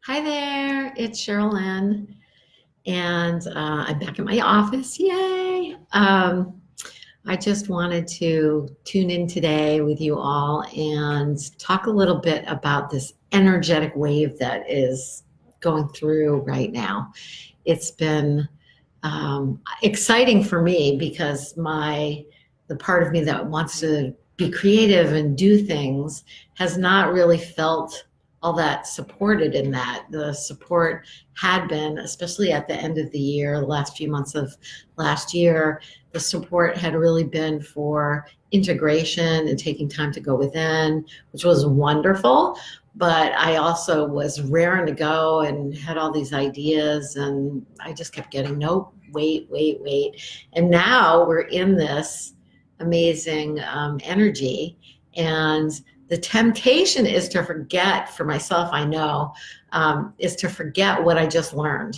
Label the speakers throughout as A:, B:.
A: Hi there, it's Cheryl Lynn, and I'm back in my office. Yay! I just wanted to tune in today with you all and talk a little bit about this energetic wave that is going through right now. It's been exciting for me because the part of me that wants to be creative and do things has not really felt all that supported in that. The support had been, especially at the end of the year, the last few months of last year, the support had really been for integration and taking time to go within, which was wonderful. But I also was raring to go and had all these ideas, and I just kept getting, nope, wait, wait, wait. And now we're in this amazing energy. And the temptation is to forget, for myself, I know, is to forget what I just learned.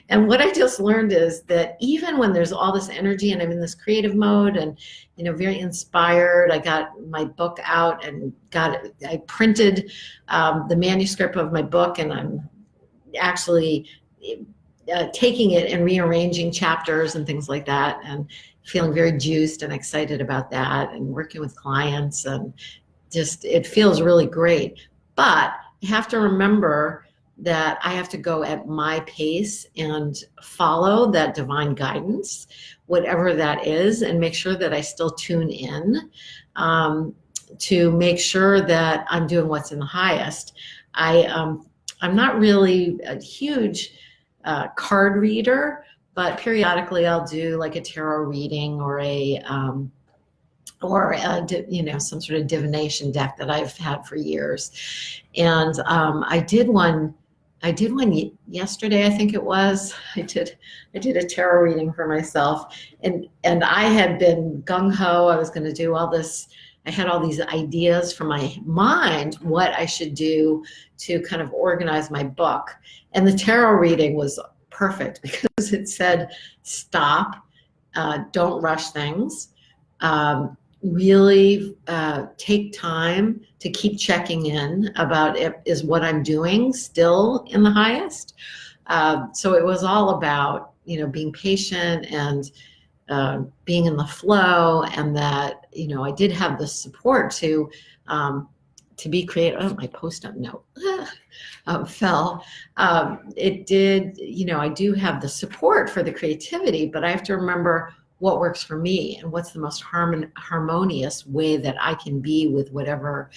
A: And what I just learned is that even when there's all this energy and I'm in this creative mode and very inspired, I got my book out and I printed the manuscript of my book, and I'm actually taking it and rearranging chapters and things like that, and feeling very juiced and excited about that, and working with clients, and just it feels really great. But I have to remember that I have to go at my pace and follow that divine guidance, whatever that is, and make sure that I still tune in, to make sure that I'm doing what's in the highest. I'm not really a huge card reader, but periodically I'll do like a tarot reading or some sort of divination deck that I've had for years. And I did one. Yesterday, I think it was. I did a tarot reading for myself, and I had been gung ho. I was going to do all this. I had all these ideas from my mind what I should do to kind of organize my book. And the tarot reading was perfect because it said, stop, don't rush things. Really take time to keep checking in about is what I'm doing still in the highest. So it was all about being patient and being in the flow, and that I did have the support to be creative. Oh, my post-it note fell. It did. I do have the support for the creativity, but I have to remember what works for me and what's the most harmonious way that I can be with whatever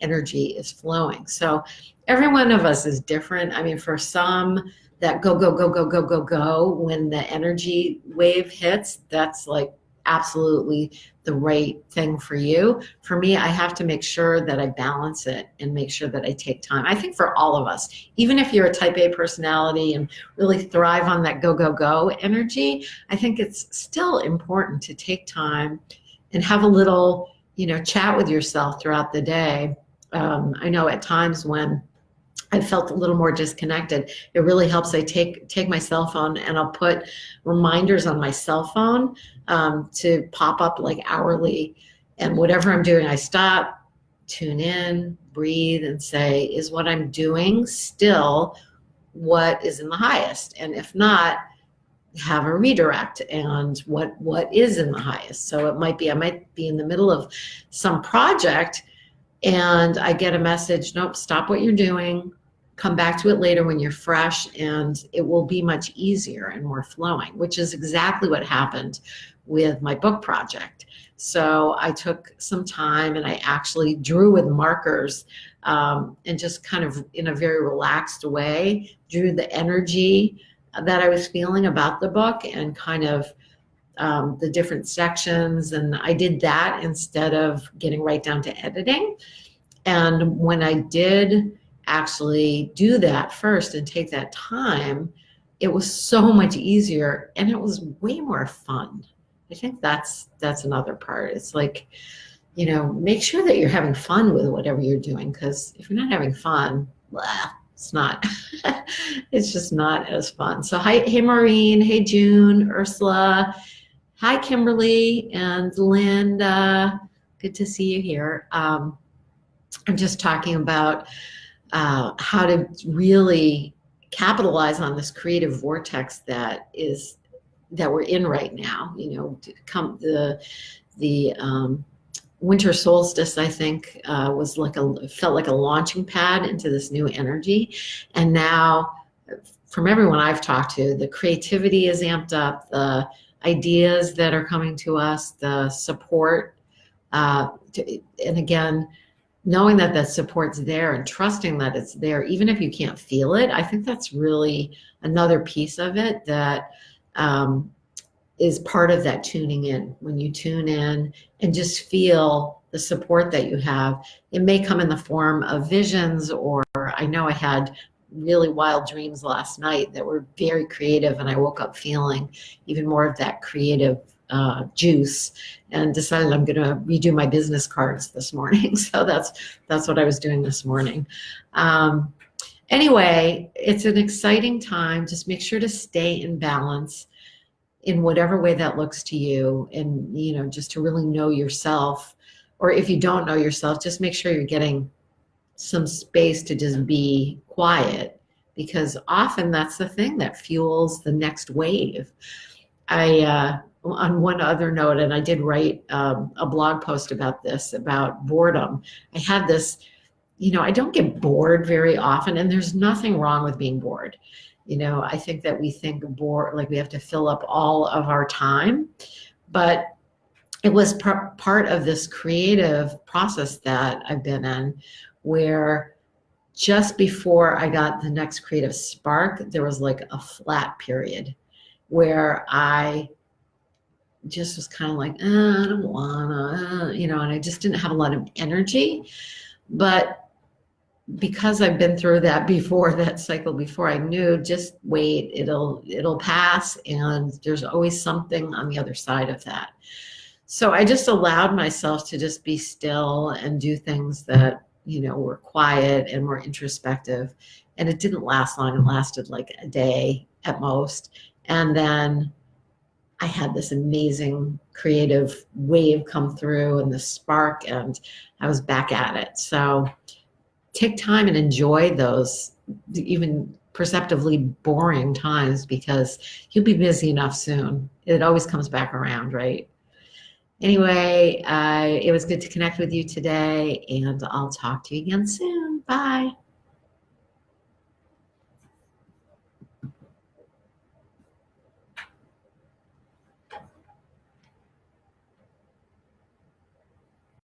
A: energy is flowing. So every one of us is different. I mean, for some, that go, go, go, go, go, go, go, when the energy wave hits, that's like absolutely the right thing for you. For me, I have to make sure that I balance it and make sure that I take time. I think for all of us, even if you're a type A personality and really thrive on that go, go, go energy, I think it's still important to take time and have a little, chat with yourself throughout the day. I know at times when I felt a little more disconnected, it really helps. I take my cell phone and I'll put reminders on my cell phone to pop up like hourly. And whatever I'm doing, I stop, tune in, breathe, and say, is what I'm doing still what is in the highest? And if not, have a redirect and what is in the highest. So I might be in the middle of some project and I get a message, nope, stop what you're doing, come back to it later when you're fresh, and it will be much easier and more flowing, which is exactly what happened with my book project. So I took some time and I actually drew with markers, and just kind of in a very relaxed way, drew the energy that I was feeling about the book and kind of the different sections. And I did that instead of getting right down to editing. And when I did actually do that first and take that time, it was so much easier and it was way more fun. I think that's another part. It's like, make sure that you're having fun with whatever you're doing, because if you're not having fun, blah, it's not. It's just not as fun. So hey Maureen, hey June, Ursula, hi Kimberly and Linda. Good to see you here. I'm just talking about how to really capitalize on this creative vortex that we're in right now. To come the winter solstice, I think, was felt like a launching pad into this new energy. And now, from everyone I've talked to, the creativity is amped up, the ideas that are coming to us, the support, and again, knowing that that support's there and trusting that it's there, even if you can't feel it. I think that's really another piece of it that is part of that tuning in. When you tune in and just feel the support that you have, it may come in the form of visions, or I know I had really wild dreams last night that were very creative, and I woke up feeling even more of that creative juice, and decided I'm going to redo my business cards this morning. So that's what I was doing this morning. Anyway, it's an exciting time. Just make sure to stay in balance in whatever way that looks to you, and just to really know yourself. Or if you don't know yourself, just make sure you're getting some space to just be quiet, because often that's the thing that fuels the next wave. On one other note, and I did write a blog post about this, about boredom. I had this, I don't get bored very often, and there's nothing wrong with being bored. I think that we think bored, like we have to fill up all of our time, but it was part of this creative process that I've been in, where just before I got the next creative spark, there was like a flat period where I just was kind of like, I don't wanna, and I just didn't have a lot of energy. But because I've been through that before, that cycle before, I knew, just wait, it'll pass, and there's always something on the other side of that. So I just allowed myself to just be still and do things that, were quiet and more introspective. And it didn't last long. It lasted like a day at most. And then I had this amazing creative wave come through, and this spark, and I was back at it. So take time and enjoy those even perceptively boring times, because you'll be busy enough soon. It always comes back around, right? Anyway, it was good to connect with you today, and I'll talk to you again soon. Bye.